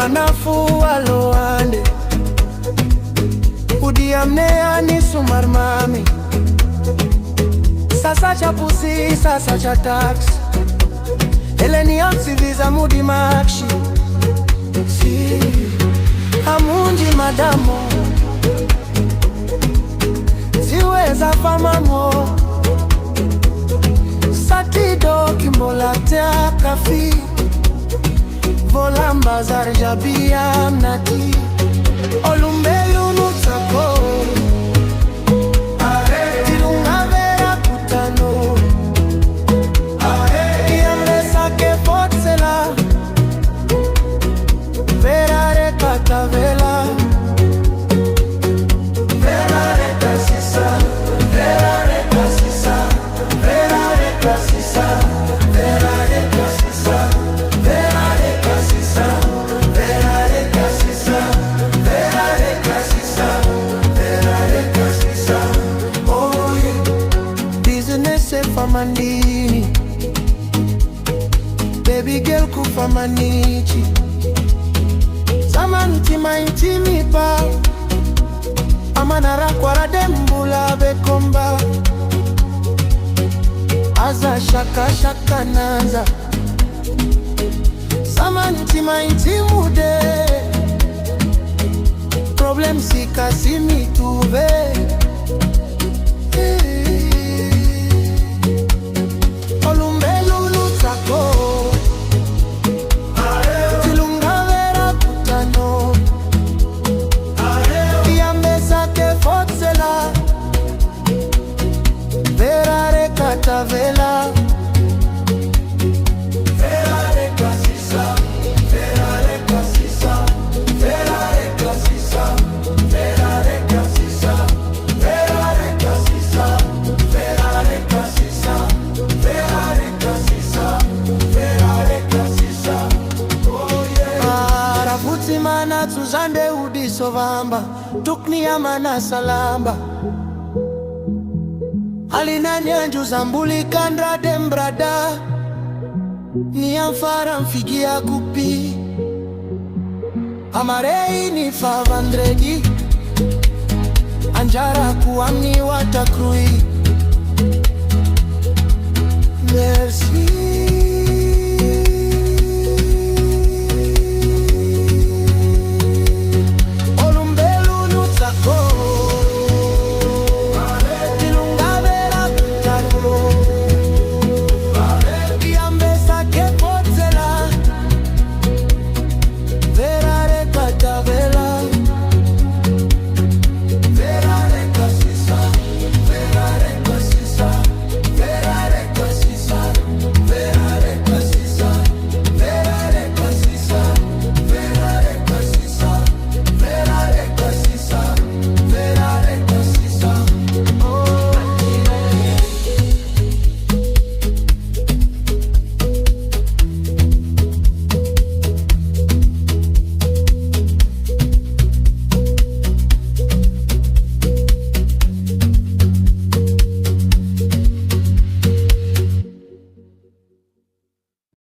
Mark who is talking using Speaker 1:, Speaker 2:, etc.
Speaker 1: manafu aloande udiamneani sumarmami. Sasa cha pusi, sasa cha tax eleni aksiviza mudi makshi. Si hamunji madamo siweza famamo satido kimbolatea kafi volamba zarjabia mnati olumbelu nutsako tilunga vera kutano iamresa ke fotsela Vera Raika tavela Vera Raika Sisa Vera Raika Sisa Vera Raika Sisa Vera Raika Sisa Vera Raika Sisa Vera Raika Sisa Vera Raika Sisa Vera Raika Sisa. Oh yeah. Business famandini baby girl kufamanichi Samanti maintimi pa Amanara kwara dembula bekomba Aza shaka shaka naza Samanti maintimu de Problem sika simi tuve Olumbelu lutsako Vera Raika tavela Vera Raika Sisa Vera Raika Sisa Vera Raika Sisa Vera Raika Sisa Vera Raika Sisa Vera Raika Sisa Vera Raika Sisa Vera Raika Sisa. Oh yeah. Arafuti mana tuzande udisovamba tukni amana salamba Alina nyanju zambuli kandra dembrada ni amfara mfigia kupi Amarei ni 500 Anjara kuamni watakrui Merci